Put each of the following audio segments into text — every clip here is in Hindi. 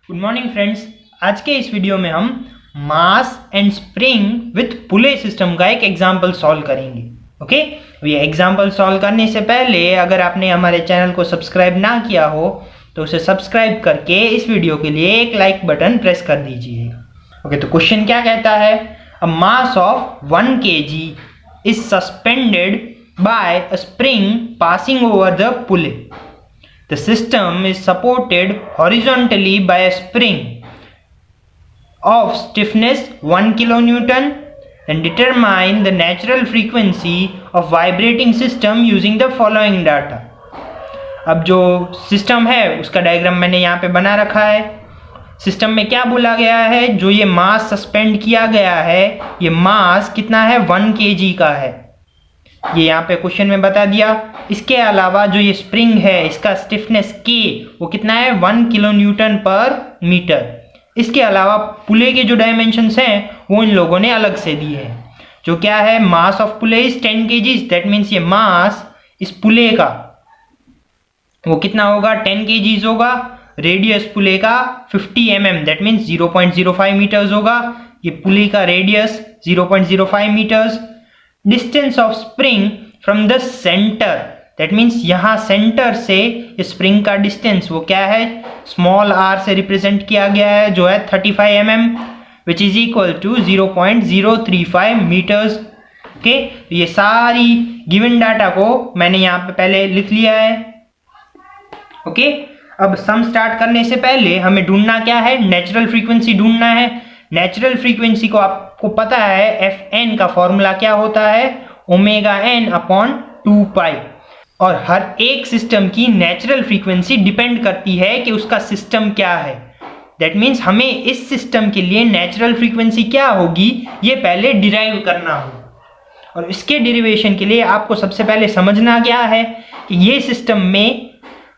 Good morning friends. आज के इस वीडियो में हम mass and spring with pulley system का एक एग्जांपल सॉल्व करेंगे। ओके, ये एग्जांपल सॉल्व करने से पहले अगर आपने हमारे चैनल को सब्सक्राइब ना किया हो तो उसे सब्सक्राइब करके इस वीडियो के लिए एक लाइक बटन प्रेस कर दीजिएगा। ओके, तो क्वेश्चन क्या कहता है? A mass of 1 kg is suspended by a spring passing over the pulley. The system is supported horizontally by a spring of stiffness 1 kilonewton and determine the natural frequency of vibrating system using the following data. अब जो सिस्टम है उसका डायग्राम मैंने यहाँ पे बना रखा है। सिस्टम में क्या बोला गया है? जो ये मास सस्पेंड किया गया है ये मास कितना है? 1 kg का है। ये यहाँ पे क्वेश्चन में बता दिया। इसके अलावा जो ये स्प्रिंग है इसका स्टिफनेस K वो कितना है? 1 किलो न्यूटन पर मीटर। इसके अलावा पुले के जो डायमेंशंस हैं वो इन लोगों ने अलग से दिए हैं। जो क्या है? Mass of pulley is 10 kg। That means ये मास इस पुले का वो कितना होगा? 10 kg होगा। रेडियस पुले का 50 mm दैट मीन्स 0.05 मीटर्स होगा। ये पुले का radius 0.05 metres. Distance of spring from the centre that means यहाँ सेंटर से स्प्रिंग का डिस्टेंस वो क्या है? स्मॉल r से रिप्रेजेंट किया गया है जो है 35 mm which is equal to 0.035 metres. Okay, ये सारी गिवन डाटा को मैंने यहाँ पे पहले लिख लिया है। ओके, अब सम स्टार्ट करने से पहले हमें ढूंढना क्या है? नेचुरल फ्रीक्वेंसी ढूंढना है। नेचुरल फ्रीक्वेंसी को आपको पता है Fn का फॉर्मूला क्या होता है? ओमेगा n अपॉन 2 और हर एक सिस्टम की नेचुरल फ्रीक्वेंसी डिपेंड करती है कि उसका सिस्टम क्या है। दैट मीन्स हमें इस सिस्टम के लिए नेचुरल फ्रीक्वेंसी क्या होगी ये पहले डिराइव करना होगा। और इसके डेरिवेशन के लिए आपको सबसे पहले समझना क्या है कि ये सिस्टम में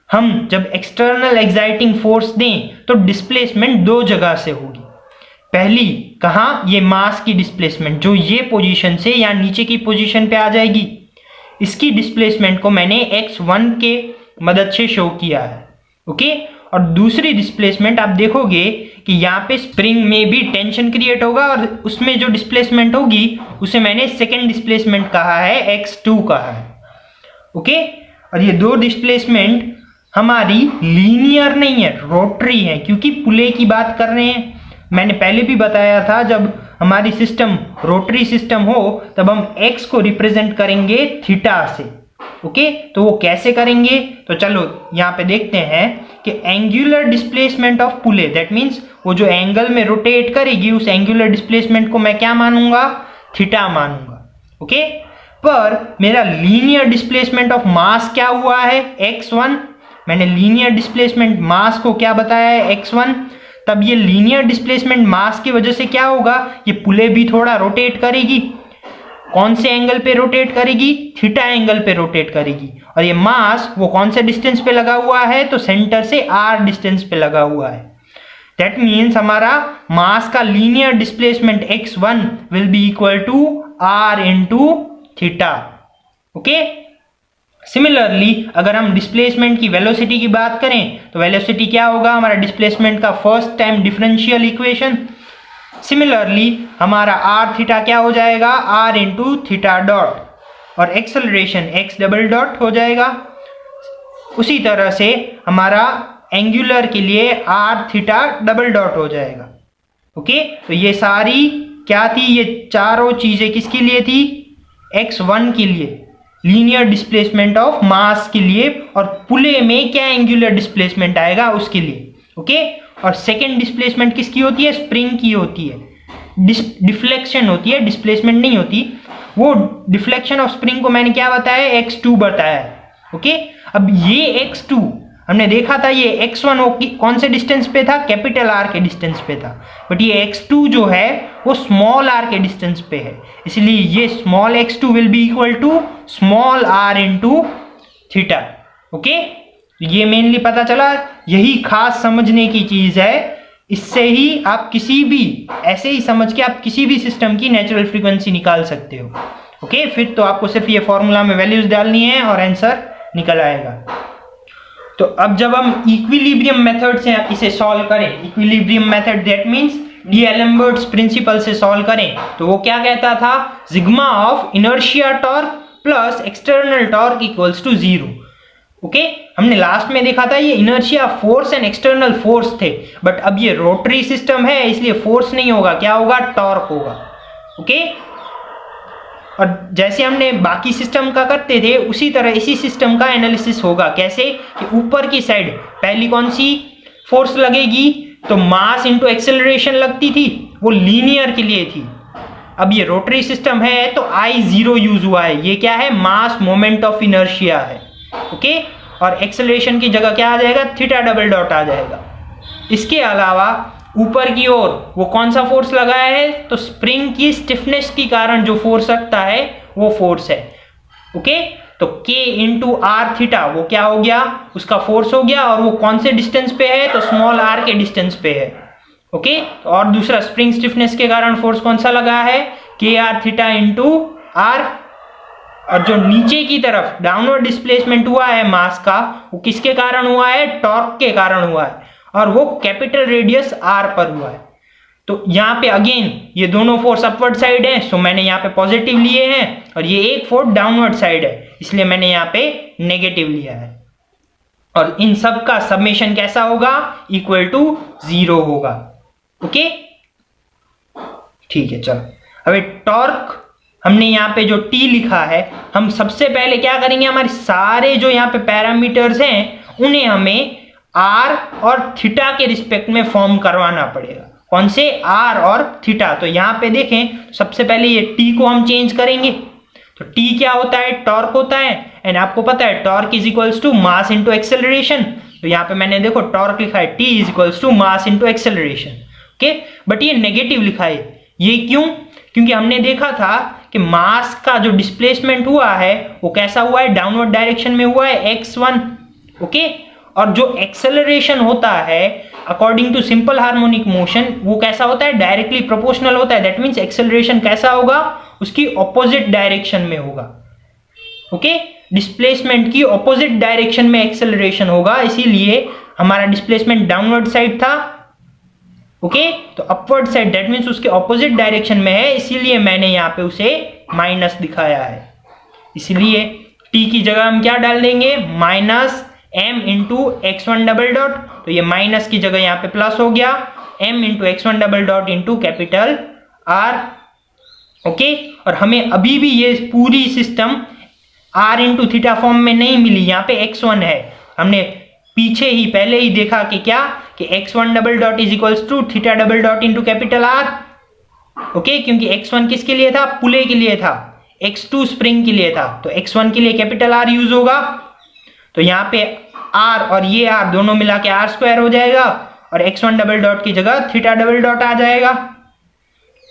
हम जब एक्सटर्नल एक्साइटिंग फोर्स दें तो डिस्प्लेसमेंट दो जगह से होगी। पहली कहाँ? ये मास की डिस्प्लेसमेंट जो ये पोजीशन से या नीचे की पोजीशन पे आ जाएगी। इसकी डिस्प्लेसमेंट को मैंने x1 के मदद से शो किया है। ओके, और दूसरी डिस्प्लेसमेंट आप देखोगे कि यहाँ पे स्प्रिंग में भी टेंशन क्रिएट होगा और उसमें जो डिस्प्लेसमेंट होगी उसे मैंने सेकेंड डिस्प्लेसमेंट कहा है, x2 कहा है। ओके, और ये दो डिस्प्लेसमेंट हमारी लीनियर नहीं है, रोटरी है, क्योंकि पुले की बात कर रहे हैं। मैंने पहले भी बताया था जब हमारी सिस्टम रोटरी सिस्टम हो तब हम x को रिप्रेजेंट करेंगे थीटा से। ओके, तो वो कैसे करेंगे? तो चलो यहाँ पे देखते हैं कि angular displacement of pulley that means वो जो एंगल में रोटेट करेगी उस एंगुलर डिस्प्लेसमेंट को मैं क्या मानूंगा? थीटा मानूंगा। ओके, पर मेरा लीनियर डिस्प्लेसमेंट ऑफ मास क्या हुआ है? x1। मैंने लीनियर डिस्प्लेसमेंट मास को क्या बताया है? x1। तब ये लीनियर डिस्प्लेसमेंट मास की वजह से क्या होगा? ये पुले भी थोड़ा रोटेट करेगी। कौन से एंगल पे रोटेट करेगी? थीटा एंगल पे रोटेट करेगी। और ये मास वो कौन से डिस्टेंस पे लगा हुआ है? तो सेंटर से r डिस्टेंस पे लगा हुआ है। दैट मीन्स हमारा मास का linear displacement x1 will be equal to r into theta. Okay, similarly अगर हम डिस्प्लेसमेंट की वेलोसिटी की बात करें तो वेलोसिटी क्या होगा? हमारा डिस्प्लेसमेंट का first time differential equation. Similarly हमारा r थीटा क्या हो जाएगा? r इंटू थीटा डॉट और एक्सेलरेशन x डबल डॉट हो जाएगा। उसी तरह से हमारा एंगुलर के लिए r थीटा डबल डॉट हो जाएगा। ओके, तो ये सारी क्या थी? ये चारों चीजें किसके लिए थी? x1 के लिए, लीनियर डिस्प्लेसमेंट ऑफ मास के लिए, और पुले में क्या एंगुलर डिस्प्लेसमेंट आएगा उसके लिए। ओके, और सेकेंड डिस्प्लेसमेंट किसकी होती है? स्प्रिंग की होती है। डिफ्लेक्शन होती है, डिस्प्लेसमेंट नहीं होती। वो डिफ्लेक्शन ऑफ स्प्रिंग को मैंने क्या बताया? x2 बताया है। ओके, अब ये x2 हमने देखा था, ये x1 वो कौन से डिस्टेंस पे था? कैपिटल R के डिस्टेंस पे था। बट ये x2 जो है वो स्मॉल r के डिस्टेंस पे है, इसलिए ये small x2 will be equal to small r into theta. Okay, ये मेनली पता चला। यही खास समझने की चीज है। इससे ही आप किसी भी ऐसे ही समझ के आप किसी भी सिस्टम की नेचुरल फ्रीक्वेंसी निकाल सकते हो। ओके, फिर तो आपको सिर्फ ये फॉर्मूला में वैल्यूज डालनी है और आंसर निकल आएगा। तो अब जब हम इक्विलिब्रियम मेथड से इसे सॉल्व करें, equilibrium method that means d'Alembert's principle से सॉल्व करें, तो वो क्या कहता था, sigma of inertia torque plus external torque equals to 0। Okay, हमने लास्ट में देखा था ये inertia force and external force थे, बट अब ये रोटरी सिस्टम है इसलिए फोर्स नहीं होगा, क्या होगा, टॉर्क होगा। ओके, और जैसे हमने बाकी सिस्टम का करते थे उसी तरह इसी सिस्टम का एनालिसिस होगा। कैसे कि ऊपर की साइड पहली कौन सी फोर्स लगेगी, तो मास इंटू एक्सेलरेशन लगती थी, वो लीनियर के लिए थी। अब ये रोटरी सिस्टम है तो I0 यूज हुआ है, ये क्या है, मास मोमेंट ऑफ इनर्शिया है। ओके, और एक्सेलरेशन की जगह क्या आ जाएगा, थीटा डबल डॉट आ जाएगा। इसके अलावा ऊपर की ओर वो कौन सा फोर्स लगाया है, तो स्प्रिंग की स्टिफनेस के कारण जो फोर्स लगता है वो फोर्स है। ओके, तो K इंटू आर थीटा वो क्या हो गया, उसका फोर्स हो गया, और वो कौन से डिस्टेंस पे है, तो स्मॉल r के डिस्टेंस पे है। ओके, तो और दूसरा स्प्रिंग स्टिफनेस के कारण फोर्स कौन सा लगा है, के आर थीटा इंटू आर। और जो नीचे की तरफ डाउनवर्ड डिस्प्लेसमेंट हुआ है मास का, वो किसके कारण हुआ है, टॉर्क के कारण हुआ है, और वो कैपिटल रेडियस r पर हुआ है। तो यहाँ पे अगेन ये दोनों फोर्स अपवर्ड साइड है, सो मैंने यहाँ पे पॉजिटिव लिए हैं, और ये एक फोर्स डाउनवर्ड साइड है इसलिए मैंने यहाँ पे नेगेटिव लिया है। और इन सब का समेशन कैसा होगा, इक्वल टू 0 होगा। ओके, ठीक है, चलो अभी टॉर्क हमने यहाँ पे जो T लिखा है, हम सबसे पहले क्या करेंगे, हमारे सारे जो यहाँ पे पैरामीटर्स हैं उन्हें हमें R और थीटा के रिस्पेक्ट में फॉर्म करवाना पड़ेगा। कौन से, R और थीटा। तो यहाँ पे देखें, सबसे पहले ये T को हम चेंज करेंगे, तो T क्या होता है, टॉर्क होता है, एंड आपको पता है torque is equals to mass into acceleration. तो यहाँ पे मैंने देखो टॉर्क लिखा है T is equals to mass into acceleration. Okay, but ये नेगेटिव लिखा है, ये क्यों, क्योंकि हमने देखा था कि मास का जो डिस्प्लेसमेंट हुआ है वो कैसा हुआ है, डाउनवर्ड डायरेक्शन में हुआ है, x1। ओके, और जो एक्सेलरेशन होता है according to simple harmonic motion वो कैसा होता है, डायरेक्टली प्रोपोर्शनल होता है। दैट मीन्स एक्सेलरेशन कैसा होगा, उसकी ऑपोजिट डायरेक्शन में होगा। ओके, डिस्प्लेसमेंट की ऑपोजिट डायरेक्शन में एक्सेलरेशन होगा, इसीलिए हमारा डिस्प्लेसमेंट डाउनवर्ड साइड था। ओके, तो अपवर्ड साइड दैट मीन्स उसके ऑपोजिट डायरेक्शन में है, इसीलिए मैंने यहाँ पे उसे माइनस दिखाया है। इसलिए T की जगह हम क्या डाल देंगे, minus m into x1 double dot, तो ये माइनस की जगह यहाँ पे प्लस हो गया, m into x1 double dot into capital R। Okay, और हमें अभी भी ये पूरी system R into theta form में नहीं मिली, यहाँ पे x1 है। हमने पीछे ही पहले ही देखा कि क्या, कि x1 double dot is equals to theta double dot into capital R। Okay, क्योंकि x1 किसके लिए था, पुले के लिए था, x2 स्प्रिंग के लिए था, तो x1 के लिए कैपिटल R यूज होगा। तो यहाँ पे R और ये R दोनों मिला के R स्क्वायर हो जाएगा, और x1 डबल डॉट की जगह थीटा डबल डॉट आ जाएगा।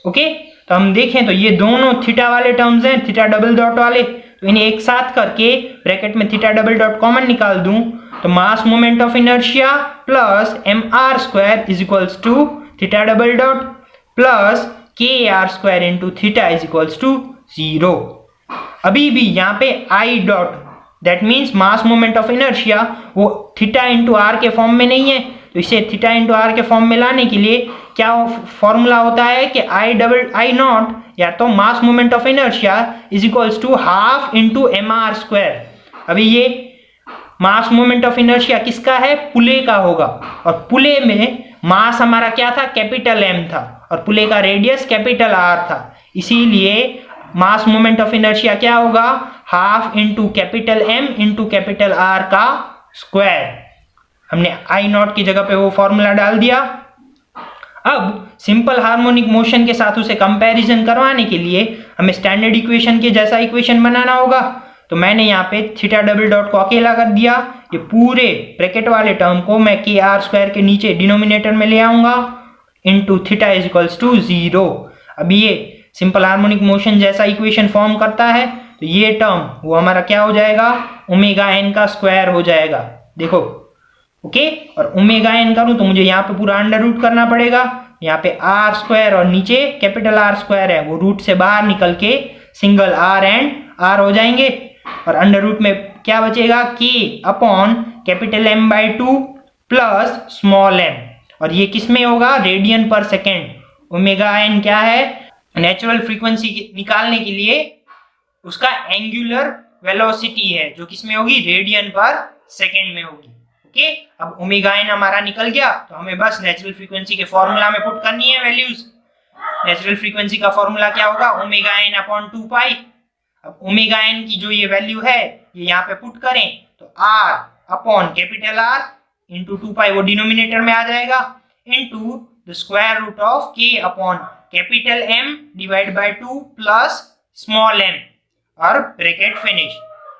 ओके, तो हम देखें तो ये दोनों थीटा वाले टर्म्स हैं, थीटा डबल डॉट वाले, तो इन्हें एक साथ करके ब्रैकेट में थीटा डबल डॉट कॉमन निकाल दूं, तो mass moment of inertia plus mr square is equals to theta double dot plus kr square into theta is equals to 0। अभी भी यहाँ पे I dot that means mass moment of inertia वो थीटा इंटू आर के फॉर्म में नहीं है, तो इसे थीटा इंटू आर के फॉर्म में लाने के लिए क्या फॉर्मूला होता है कि I नॉट या तो mass moment of inertia is equals to half into mr square. अभी ये मास मोमेंट ऑफ इनर्शिया किसका है, पुले का होगा, और पुले में मास हमारा क्या था, कैपिटल M था, और पुले का रेडियस कैपिटल R था, इसीलिए मास मोमेंट ऑफ इनर्शिया क्या होगा, half into capital M into capital R का स्क्वायर। हमने I नॉट की जगह पे वो फॉर्मूला डाल दिया। अब सिंपल हार्मोनिक मोशन के साथ उसे कंपैरिजन करवाने के लिए हमें स्टैंडर्ड इक्वेशन के जैसा इक्वेशन बनाना होगा। तो मैंने यहाँ पे थीटा डबल डॉट को अकेला कर दिया, ये पूरे ब्रैकेट वाले टर्म को मैं के आर स्क्वायर के नीचे डिनोमिनेटर में ले आऊंगा, into theta is equals to 0। अब ये सिंपल हार्मोनिक मोशन जैसा इक्वेशन फॉर्म करता है, तो ये टर्म वो हमारा क्या हो जाएगा, ओमेगा एन का स्क्वायर हो जाएगा। देखो, ओके, और ओमेगा एन करूं तो मुझे यहाँ पे पूरा अंडर रूट करना पड़ेगा, यहाँ पे आर स्क्वायर और नीचे कैपिटल आर स्क्वायर है, वो रूट से बाहर निकल के सिंगल आर एंड आर हो जाएंगे, और अंडर रूट में क्या बचेगा, के upon capital M by 2 plus small m, और ये किस में होगा, रेडियन पर सेकेंड। ओमेगा n क्या है, नेचुरल फ्रीक्वेंसी निकालने के लिए उसका एंगुलर वेलोसिटी है, जो किसमें होगी, रेडियन पर सेकेंड में होगी। ओके, अब ओमेगा n हमारा निकल गया, तो हमें बस नेचुरल फ्रीक्वेंसी के फॉर्मूला में पुट करनी है वैल्यूज। नेचुरल फ्रीक्वेंसी का फॉर्मूला क्या होगा, ओमेगा n अपॉन 2 पाई। अब ओमेगा n की जो ये वैल्यू है ये यहाँ पे पुट करें तो r upon capital R into 2 pi, वो डिनोमिनेटर में आ जाएगा, into the square root of k upon capital M divide by 2 plus small m, और ब्रैकेट फिनिश।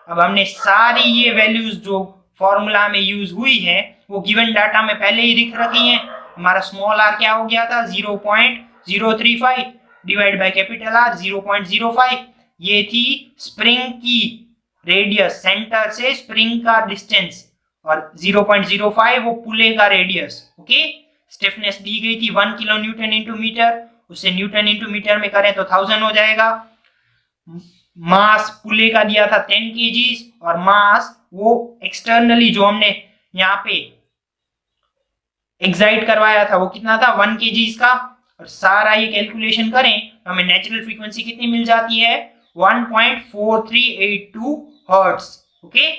अब हमने सारी ये वैल्यूज जो फॉर्मूला में यूज हुई है वो गिवन डाटा में पहले ही लिख रखी हैं। हमारा स्मॉल r क्या हो गया था, 0.035 डिवाइड बाय कैपिटल R 0.05। ये थी स्प्रिंग की रेडियस, सेंटर से स्प्रिंग का डिस्टेंस, और 0.05 वो पुले का रेडियस। ओके, स्टिफनेस दी गई थी 1 किलो न्यूटन इंटू मीटर, उसे न्यूटन इंटू मीटर में करें तो 1000 हो जाएगा। मास पुले का दिया था 10 kgs, और मास वो एक्सटर्नली जो हमने यहाँ पे एक्साइट करवाया था वो कितना था, 1 kgs का। और सारा ये कैलकुलेशन करें तो हमें नेचुरल फ्रीक्वेंसी कितनी मिल जाती है, 1.4382 हर्ट्ज। ओके,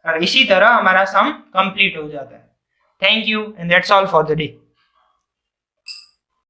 और इसी तरह हमारा सम कंप्लीट हो जाता है। Thank you and that's all for the day.